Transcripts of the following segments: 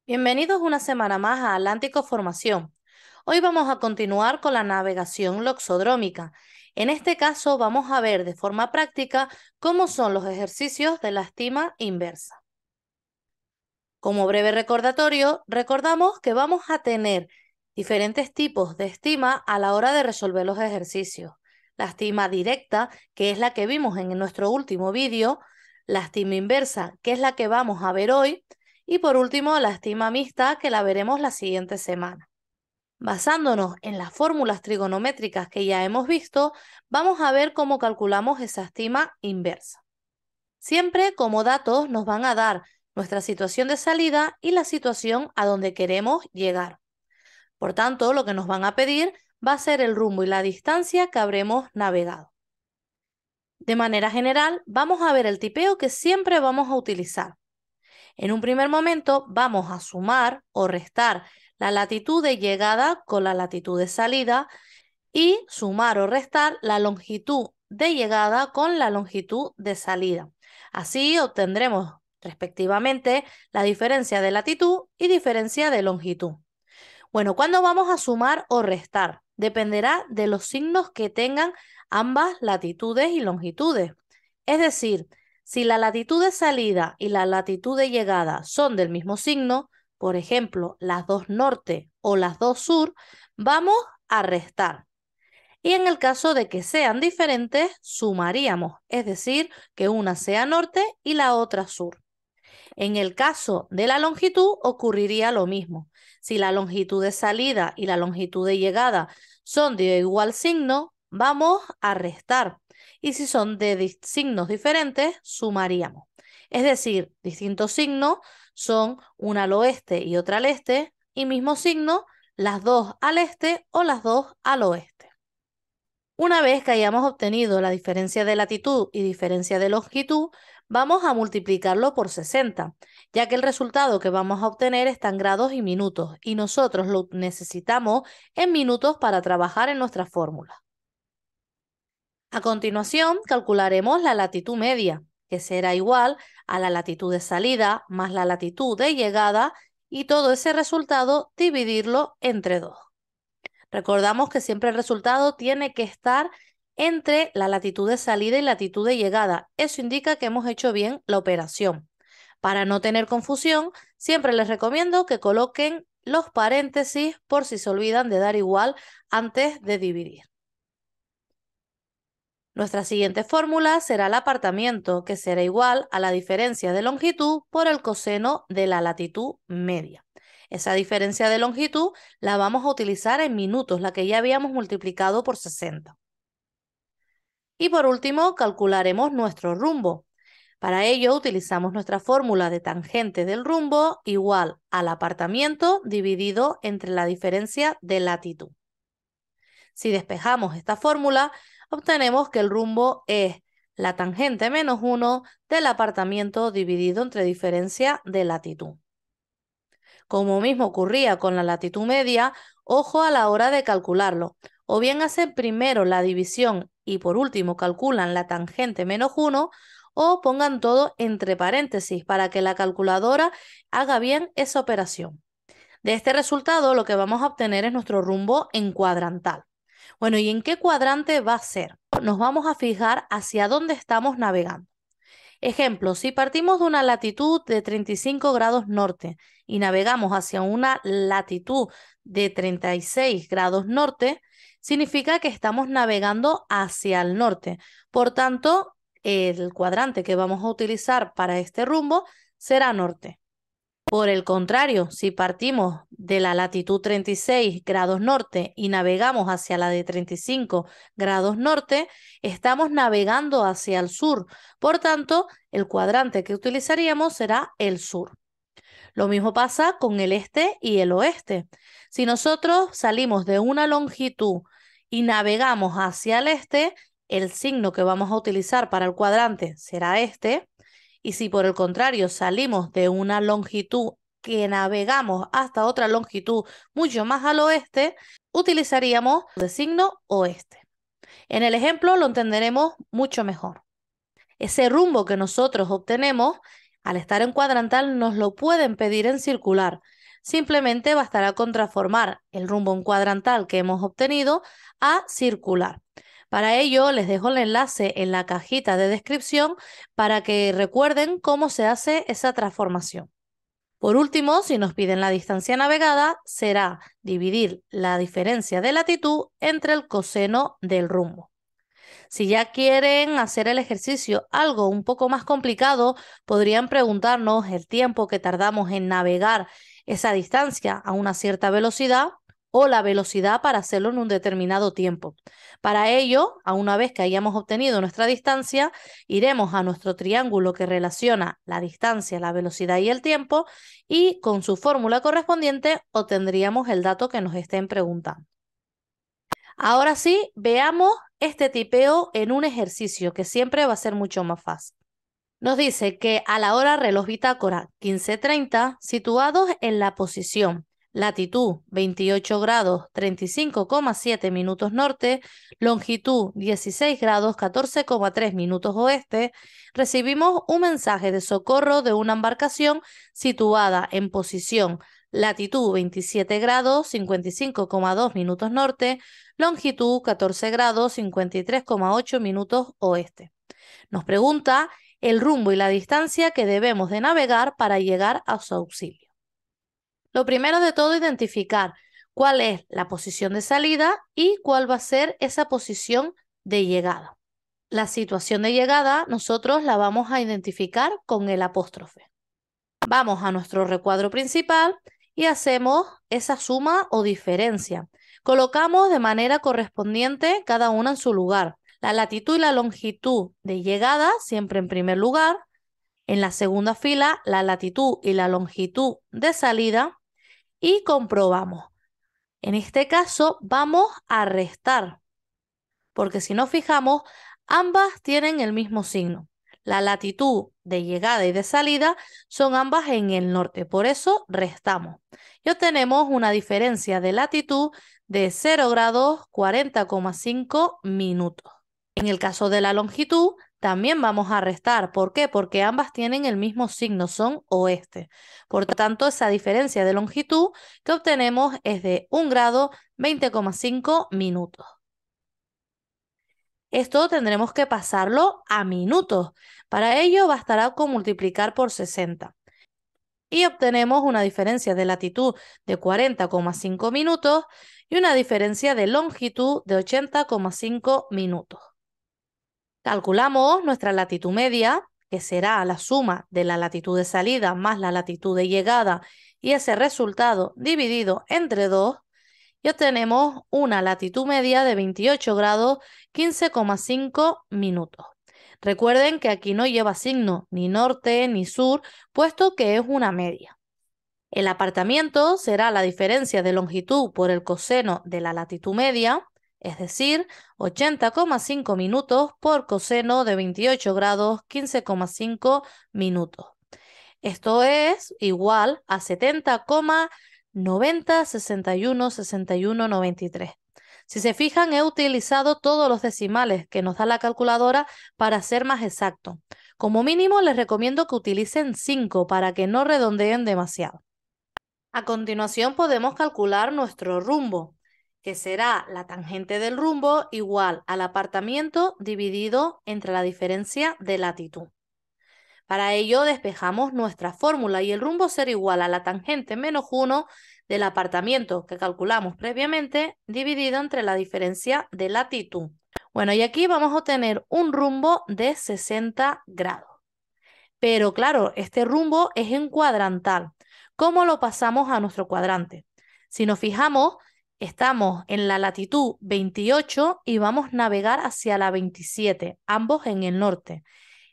Bienvenidos una semana más a Atlántico Formación. Hoy vamos a continuar con la navegación loxodrómica. En este caso vamos a ver de forma práctica cómo son los ejercicios de la estima inversa. Como breve recordatorio, recordamos que vamos a tener diferentes tipos de estima a la hora de resolver los ejercicios. La estima directa, que es la que vimos en nuestro último vídeo, la estima inversa, que es la que vamos a ver hoy, y por último la estima mixta, que la veremos la siguiente semana. Basándonos en las fórmulas trigonométricas que ya hemos visto, vamos a ver cómo calculamos esa estima inversa. Siempre como datos nos van a dar nuestra situación de salida y la situación a donde queremos llegar. Por tanto, lo que nos van a pedir va a ser el rumbo y la distancia que habremos navegado. De manera general, vamos a ver el tipeo que siempre vamos a utilizar. En un primer momento vamos a sumar o restar la latitud de llegada con la latitud de salida y sumar o restar la longitud de llegada con la longitud de salida. Así obtendremos respectivamente la diferencia de latitud y diferencia de longitud. Bueno, ¿cuándo vamos a sumar o restar? Dependerá de los signos que tengan ambas latitudes y longitudes. Es decir, si la latitud de salida y la latitud de llegada son del mismo signo, por ejemplo, las dos norte o las dos sur, vamos a restar. Y en el caso de que sean diferentes, sumaríamos, es decir, que una sea norte y la otra sur. En el caso de la longitud ocurriría lo mismo. Si la longitud de salida y la longitud de llegada son de igual signo, vamos a restar. Y si son de signos diferentes, sumaríamos. Es decir, distintos signos son una al oeste y otra al este, y mismo signo, las dos al este o las dos al oeste. Una vez que hayamos obtenido la diferencia de latitud y diferencia de longitud, vamos a multiplicarlo por 60, ya que el resultado que vamos a obtener está en grados y minutos, y nosotros lo necesitamos en minutos para trabajar en nuestra fórmula. A continuación, calcularemos la latitud media, que será igual a la latitud de salida más la latitud de llegada, y todo ese resultado dividirlo entre 2. Recordamos que siempre el resultado tiene que estar entre la latitud de salida y latitud de llegada. Eso indica que hemos hecho bien la operación. Para no tener confusión, siempre les recomiendo que coloquen los paréntesis por si se olvidan de dar igual antes de dividir. Nuestra siguiente fórmula será el apartamiento, que será igual a la diferencia de longitud por el coseno de la latitud media. Esa diferencia de longitud la vamos a utilizar en minutos, la que ya habíamos multiplicado por 60. Y por último, calcularemos nuestro rumbo. Para ello utilizamos nuestra fórmula de tangente del rumbo igual al apartamiento dividido entre la diferencia de latitud. Si despejamos esta fórmula, obtenemos que el rumbo es la tangente menos 1 del apartamiento dividido entre diferencia de latitud. Como mismo ocurría con la latitud media, ojo a la hora de calcularlo. O bien hacen primero la división y por último calculan la tangente menos 1, o pongan todo entre paréntesis para que la calculadora haga bien esa operación. De este resultado lo que vamos a obtener es nuestro rumbo en cuadrantal. Bueno, ¿y en qué cuadrante va a ser? Nos vamos a fijar hacia dónde estamos navegando. Ejemplo, si partimos de una latitud de 35 grados norte y navegamos hacia una latitud de 36 grados norte, significa que estamos navegando hacia el norte. Por tanto, el cuadrante que vamos a utilizar para este rumbo será norte. Por el contrario, si partimos de la latitud 36 grados norte y navegamos hacia la de 35 grados norte, estamos navegando hacia el sur. Por tanto, el cuadrante que utilizaríamos será el sur. Lo mismo pasa con el este y el oeste. Si nosotros salimos de una longitud y navegamos hacia el este, el signo que vamos a utilizar para el cuadrante será este. Y si por el contrario salimos de una longitud que navegamos hasta otra longitud mucho más al oeste, utilizaríamos el signo oeste. En el ejemplo lo entenderemos mucho mejor. Ese rumbo que nosotros obtenemos, al estar en cuadrantal, nos lo pueden pedir en circular. simplemente bastará con transformar el rumbo en cuadrantal que hemos obtenido a circular. Para ello, les dejo el enlace en la cajita de descripción para que recuerden cómo se hace esa transformación. Por último, si nos piden la distancia navegada, será dividir la diferencia de latitud entre el coseno del rumbo. Si ya quieren hacer el ejercicio algo un poco más complicado, podrían preguntarnos el tiempo que tardamos en navegar esa distancia a una cierta velocidad o la velocidad para hacerlo en un determinado tiempo. Para ello, a una vez que hayamos obtenido nuestra distancia, iremos a nuestro triángulo que relaciona la distancia, la velocidad y el tiempo y con su fórmula correspondiente obtendríamos el dato que nos estén preguntando. Ahora sí, veamos este tipeo en un ejercicio que siempre va a ser mucho más fácil. Nos dice que a la hora reloj bitácora 15:30, situados en la posición latitud 28 grados 35,7 minutos norte, longitud 16 grados 14,3 minutos oeste, recibimos un mensaje de socorro de una embarcación situada en posición latitud 27 grados 55,2 minutos norte, longitud 14 grados 53,8 minutos oeste. Nos pregunta el rumbo y la distancia que debemos de navegar para llegar a su auxilio. Lo primero de todo, identificar cuál es la posición de salida y cuál va a ser esa posición de llegada. La situación de llegada nosotros la vamos a identificar con el apóstrofe. Vamos a nuestro recuadro principal y hacemos esa suma o diferencia. Colocamos de manera correspondiente cada una en su lugar. La latitud y la longitud de llegada siempre en primer lugar. En la segunda fila, la latitud y la longitud de salida. Y comprobamos. En este caso vamos a restar, porque si nos fijamos, ambas tienen el mismo signo. La latitud de llegada y de salida son ambas en el norte, por eso restamos. Y obtenemos una diferencia de latitud de 0 grados 40,5 minutos. En el caso de la longitud, también vamos a restar. ¿Por qué? Porque ambas tienen el mismo signo, son oeste. Por tanto, esa diferencia de longitud que obtenemos es de 1 grado 20,5 minutos. Esto tendremos que pasarlo a minutos. Para ello bastará con multiplicar por 60. Y obtenemos una diferencia de latitud de 40,5 minutos y una diferencia de longitud de 80,5 minutos. Calculamos nuestra latitud media, que será la suma de la latitud de salida más la latitud de llegada y ese resultado dividido entre 2, y obtenemos una latitud media de 28 grados 15,5 minutos. Recuerden que aquí no lleva signo ni norte ni sur, puesto que es una media. El apartamiento será la diferencia de longitud por el coseno de la latitud media, es decir, 80,5 minutos por coseno de 28 grados 15,5 minutos. Esto es igual a 70,90 61 61 93. Si se fijan, he utilizado todos los decimales que nos da la calculadora para ser más exacto. Como mínimo, les recomiendo que utilicen 5 para que no redondeen demasiado. A continuación podemos calcular nuestro rumbo, que será la tangente del rumbo igual al apartamiento dividido entre la diferencia de latitud. Para ello despejamos nuestra fórmula y el rumbo será igual a la tangente menos 1 del apartamiento que calculamos previamente dividido entre la diferencia de latitud. Bueno, y aquí vamos a obtener un rumbo de 60 grados. Pero claro, este rumbo es en cuadrantal. ¿Cómo lo pasamos a nuestro cuadrante? Si nos fijamos, estamos en la latitud 28 y vamos a navegar hacia la 27, ambos en el norte.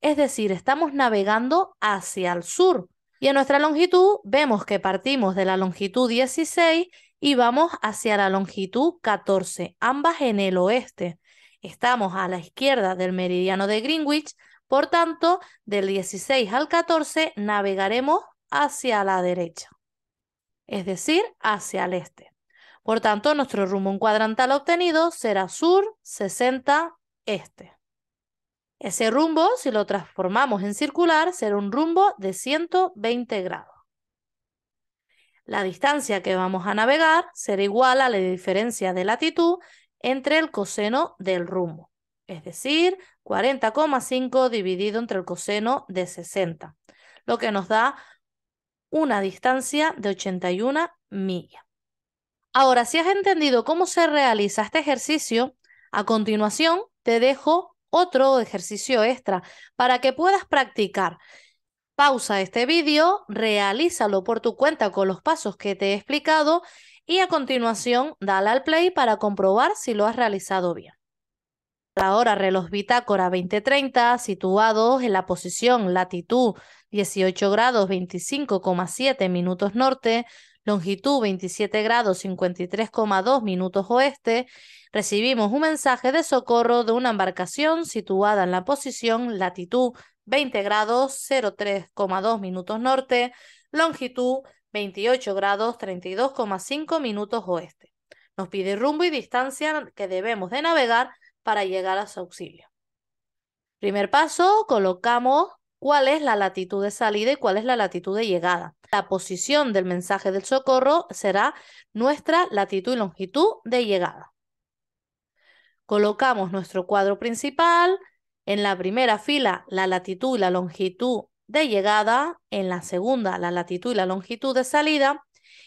Es decir, estamos navegando hacia el sur. Y en nuestra longitud vemos que partimos de la longitud 16 y vamos hacia la longitud 14, ambas en el oeste. Estamos a la izquierda del meridiano de Greenwich, por tanto, del 16 al 14 navegaremos hacia la derecha, es decir, hacia el este. Por tanto, nuestro rumbo en cuadrantal obtenido será sur 60 este. Ese rumbo, si lo transformamos en circular, será un rumbo de 120 grados. La distancia que vamos a navegar será igual a la diferencia de latitud entre el coseno del rumbo, es decir, 40,5 dividido entre el coseno de 60, lo que nos da una distancia de 81 millas. Ahora, si has entendido cómo se realiza este ejercicio, a continuación te dejo otro ejercicio extra para que puedas practicar. Pausa este vídeo, realízalo por tu cuenta con los pasos que te he explicado y a continuación dale al play para comprobar si lo has realizado bien. Ahora reloj bitácora 20:30 situados en la posición latitud 18 grados 25,7 minutos norte, longitud 27 grados 53,2 minutos oeste, recibimos un mensaje de socorro de una embarcación situada en la posición latitud 20 grados 03,2 minutos norte, longitud 28 grados 32,5 minutos oeste. Nos pide rumbo y distancia que debemos de navegar para llegar a su auxilio. Primer paso, colocamos cuál es la latitud de salida y cuál es la latitud de llegada. La posición del mensaje del socorro será nuestra latitud y longitud de llegada. Colocamos nuestro cuadro principal, en la primera fila la latitud y la longitud de llegada, en la segunda la latitud y la longitud de salida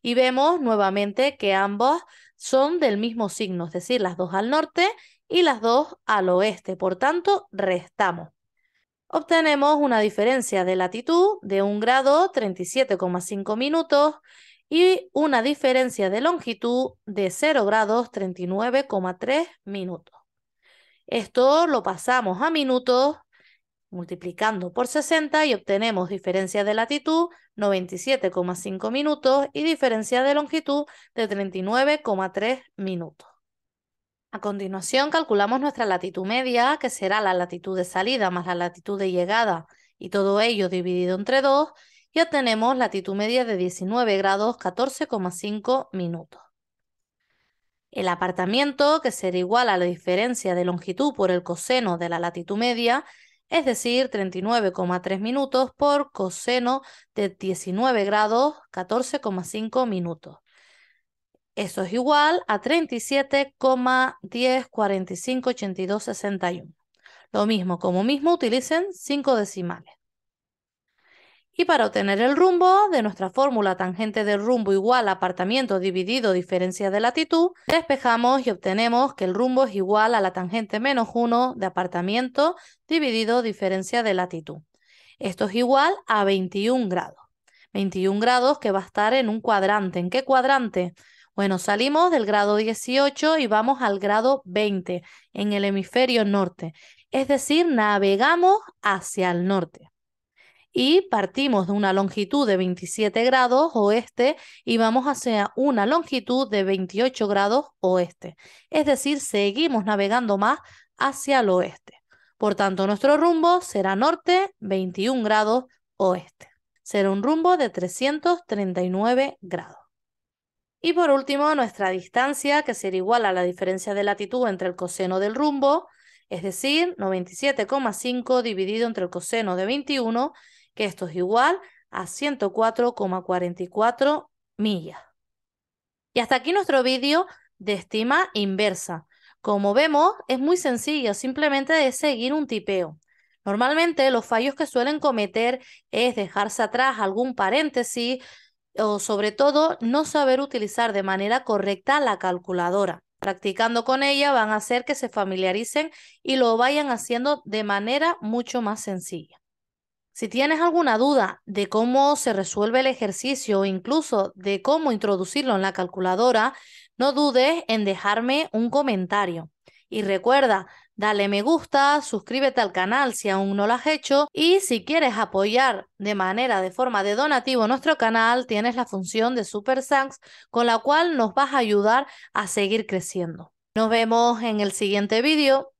y vemos nuevamente que ambos son del mismo signo, es decir, las dos al norte y las dos al oeste, por tanto restamos. Obtenemos una diferencia de latitud de 1 grado 37,5 minutos y una diferencia de longitud de 0 grados 39,3 minutos. Esto lo pasamos a minutos multiplicando por 60 y obtenemos diferencia de latitud 97,5 minutos y diferencia de longitud de 39,3 minutos. A continuación calculamos nuestra latitud media, que será la latitud de salida más la latitud de llegada, y todo ello dividido entre 2, y obtenemos latitud media de 19 grados 14,5 minutos. El apartamiento, que será igual a la diferencia de longitud por el coseno de la latitud media, es decir, 39,3 minutos por coseno de 19 grados 14,5 minutos. Eso es igual a 37,10458261. Lo mismo, como mismo, utilicen 5 decimales. Y para obtener el rumbo de nuestra fórmula tangente del rumbo igual a apartamiento dividido diferencia de latitud, despejamos y obtenemos que el rumbo es igual a la tangente menos 1 de apartamiento dividido diferencia de latitud. Esto es igual a 21 grados. 21 grados que va a estar en un cuadrante. ¿En qué cuadrante? Bueno, salimos del grado 18 y vamos al grado 20 en el hemisferio norte. Es decir, navegamos hacia el norte. Y partimos de una longitud de 27 grados oeste y vamos hacia una longitud de 28 grados oeste. Es decir, seguimos navegando más hacia el oeste. Por tanto, nuestro rumbo será norte 21 grados oeste. Será un rumbo de 339 grados. Y por último, nuestra distancia, que será igual a la diferencia de latitud entre el coseno del rumbo, es decir, 97,5 dividido entre el coseno de 21, que esto es igual a 104,44 millas. Y hasta aquí nuestro vídeo de estima inversa. Como vemos, es muy sencillo, simplemente es seguir un tipeo. Normalmente los fallos que suelen cometer es dejarse atrás algún paréntesis o sobre todo no saber utilizar de manera correcta la calculadora. Practicando con ella van a hacer que se familiaricen y lo vayan haciendo de manera mucho más sencilla. Si tienes alguna duda de cómo se resuelve el ejercicio o incluso de cómo introducirlo en la calculadora, no dudes en dejarme un comentario. Y recuerda, dale me gusta, suscríbete al canal si aún no lo has hecho y si quieres apoyar de forma de donativo nuestro canal, tienes la función de Super Thanks con la cual nos vas a ayudar a seguir creciendo. Nos vemos en el siguiente vídeo.